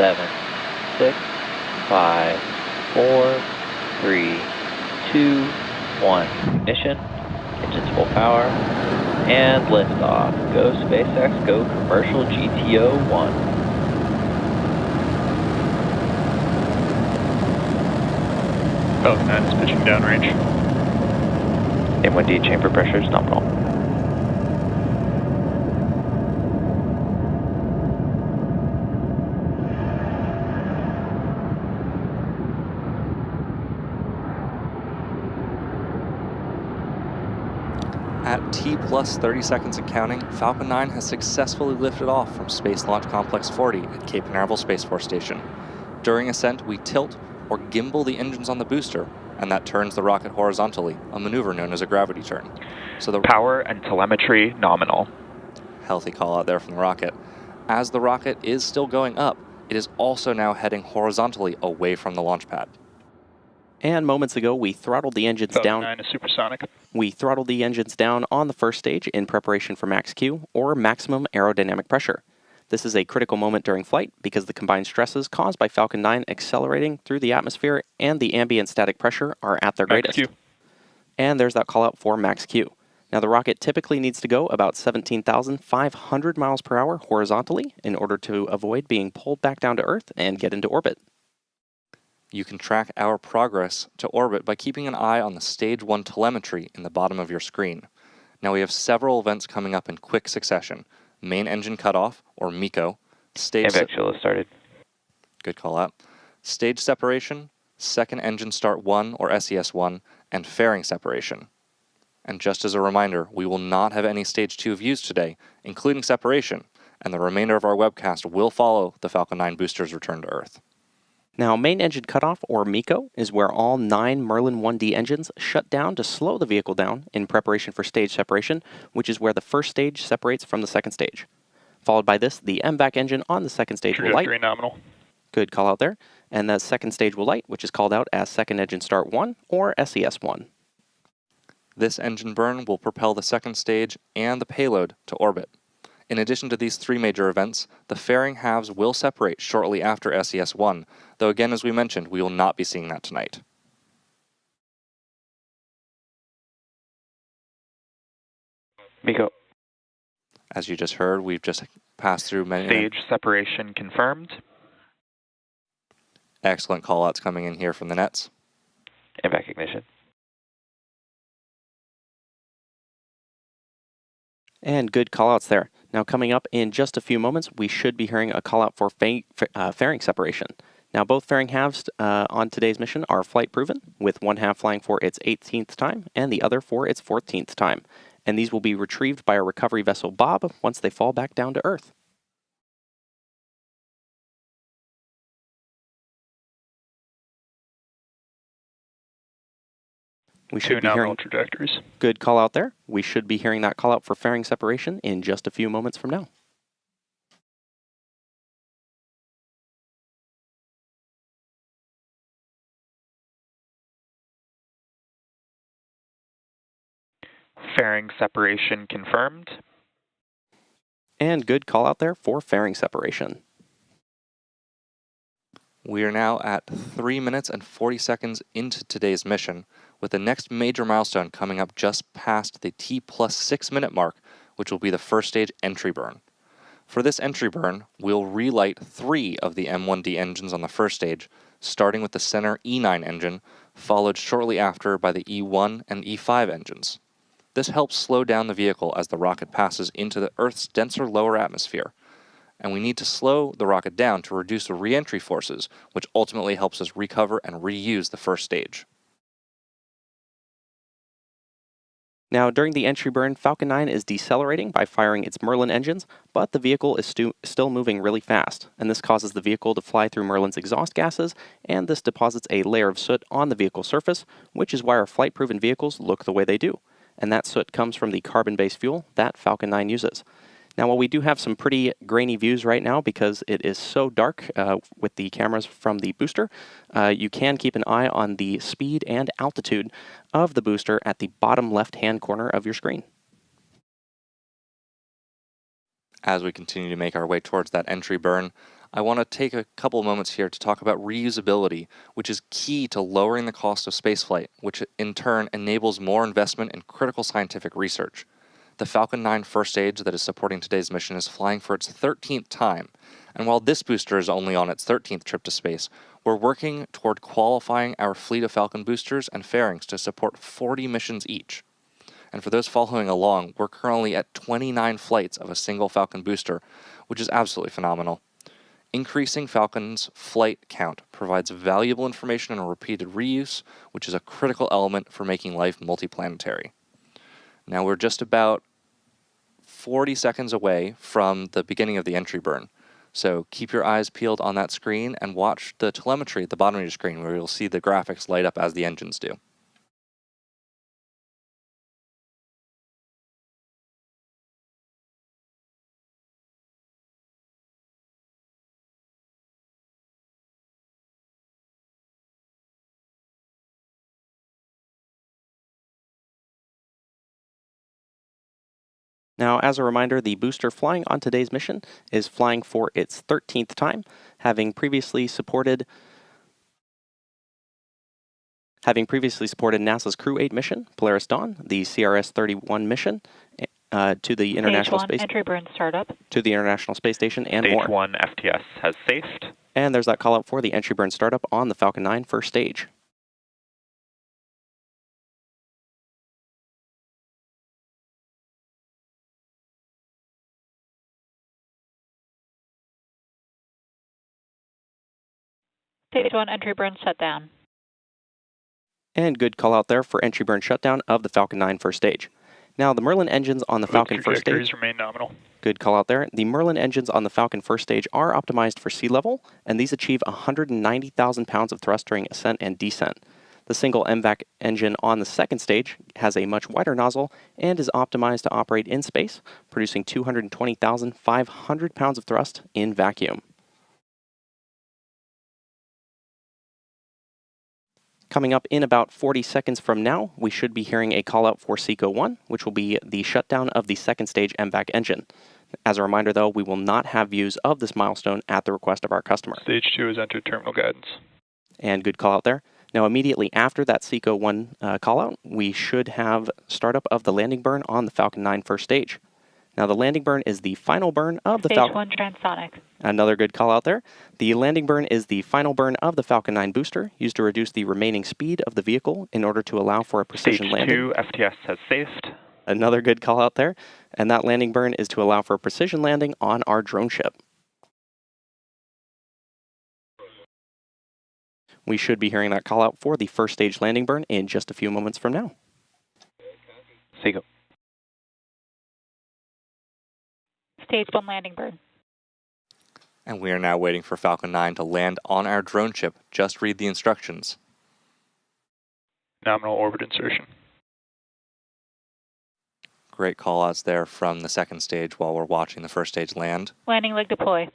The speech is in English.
7, 6, 5, 4, 3, 2, 1. Ignition, engines full power, and liftoff. Go SpaceX, go commercial GTO-1. Falcon 9 is pitching downrange. M1D chamber pressure is nominal. At T plus 30 seconds and counting, Falcon 9 has successfully lifted off from Space Launch Complex 40 at Cape Canaveral Space Force Station. During ascent, we tilt or gimbal the engines on the booster, and that turns the rocket horizontally, a maneuver known as a gravity turn. So the Power and telemetry nominal. Healthy call out there from the rocket. As the rocket is still going up, it is also now heading horizontally away from the launch pad. And moments ago, we throttled the engines down. Falcon 9 is supersonic. We throttled the engines down on the first stage in preparation for max Q, or maximum aerodynamic pressure. This is a critical moment during flight because the combined stresses caused by Falcon 9 accelerating through the atmosphere and the ambient static pressure are at their greatest. Max Q. And there's that call out for max Q. Now the rocket typically needs to go about 17,500 miles per hour horizontally in order to avoid being pulled back down to Earth and get into orbit. You can track our progress to orbit by keeping an eye on the Stage 1 telemetry in the bottom of your screen. Now we have several events coming up in quick succession. Main engine cutoff, or MECO. Actually started. Good call out. Stage separation, second engine start 1, or SES1, and fairing separation. And just as a reminder, we will not have any Stage 2 views today, including separation, and the remainder of our webcast will follow the Falcon 9 booster's return to Earth. Now, main engine cutoff, or MECO, is where all 9 Merlin 1D engines shut down to slow the vehicle down in preparation for stage separation, which is where the first stage separates from the second stage. Followed by this, the MVAC engine on the second stage will light. Trajectory nominal. Good call out there. And the second stage will light, which is called out as second engine start 1, or SES1. This engine burn will propel the second stage and the payload to orbit. In addition to these 3 major events, the fairing halves will separate shortly after SES1, though again, as we mentioned, we will not be seeing that tonight. MECO. As you just heard, we've just passed through many... Stage separation confirmed. Excellent call-outs coming in here from the nets. MVAC ignition. And good call-outs there. Now coming up in just a few moments, we should be hearing a call-out for fairing separation. Now both fairing halves on today's mission are flight proven, with one half flying for its 18th time and the other for its 14th time. And these will be retrieved by a recovery vessel Bob once they fall back down to Earth. We should be hearing trajectories. Good call out there. We should be hearing that call out for fairing separation in just a few moments from now. Fairing separation confirmed. And good call out there for fairing separation. We are now at 3 minutes and 40 seconds into today's mission, with the next major milestone coming up just past the T plus 6 minute mark, which will be the first stage entry burn. For this entry burn, we'll relight 3 of the M1D engines on the first stage, starting with the center E9 engine, followed shortly after by the E1 and E5 engines. This helps slow down the vehicle as the rocket passes into the Earth's denser lower atmosphere. And we need to slow the rocket down to reduce the re-entry forces, which ultimately helps us recover and reuse the first stage. Now, during the entry burn, Falcon 9 is decelerating by firing its Merlin engines, but the vehicle is still moving really fast, and this causes the vehicle to fly through Merlin's exhaust gases, and this deposits a layer of soot on the vehicle surface, which is why our flight-proven vehicles look the way they do. And that soot comes from the carbon-based fuel that Falcon 9 uses. Now, while we do have some pretty grainy views right now because it is so dark with the cameras from the booster, you can keep an eye on the speed and altitude of the booster at the bottom left-hand corner of your screen. As we continue to make our way towards that entry burn, I want to take a couple moments here to talk about reusability, which is key to lowering the cost of spaceflight, which in turn enables more investment in critical scientific research. The Falcon 9 first stage that is supporting today's mission is flying for its 13th time, and while this booster is only on its 13th trip to space, we're working toward qualifying our fleet of Falcon boosters and fairings to support 40 missions each. And for those following along, we're currently at 29 flights of a single Falcon booster, which is absolutely phenomenal. Increasing Falcon's flight count provides valuable information and repeated reuse, which is a critical element for making life multiplanetary. Now we're just about 40 seconds away from the beginning of the entry burn. So keep your eyes peeled on that screen and watch the telemetry at the bottom of your screen where you'll see the graphics light up as the engines do. Now, as a reminder, the booster flying on today's mission is flying for its 13th time, having previously supported NASA's Crew 8 mission, Polaris Dawn, the CRS-31 mission to the International Space entry burn startup to the International Space Station, and Stage more. 1 FTS has safed. And there's that call out for the entry burn startup on the Falcon 9 first stage. Stage 1 entry burn shut down. And good call out there for entry burn shutdown of the Falcon 9 first stage. Now, the Merlin engines on the Falcon first stage remain nominal. Good call out there. The Merlin engines on the Falcon first stage are optimized for sea level, and these achieve 190,000 pounds of thrust during ascent and descent. The single MVAC engine on the second stage has a much wider nozzle and is optimized to operate in space, producing 220,500 pounds of thrust in vacuum. Coming up in about 40 seconds from now, we should be hearing a call out for GTO-1, which will be the shutdown of the second stage MVAC engine. As a reminder, though, we will not have views of this milestone at the request of our customer. Stage 2 has entered terminal guidance. And good call out there. Now, immediately after that GTO-1 call out, we should have startup of the landing burn on the Falcon 9 first stage. Now, the landing burn is the final burn of the Falcon. Stage 1 transonic. Another good call out there. The landing burn is the final burn of the Falcon 9 booster, used to reduce the remaining speed of the vehicle in order to allow for a precision landing. Stage 2 FTS has safed. Another good call out there. And that landing burn is to allow for a precision landing on our drone ship. We should be hearing that call out for the first stage landing burn in just a few moments from now. Seagull. Stage 1 landing burn. And we are now waiting for Falcon 9 to land on our drone ship. Just read the instructions. Nominal orbit insertion. Great call outs there from the second stage while we're watching the first stage land. Landing leg deploy.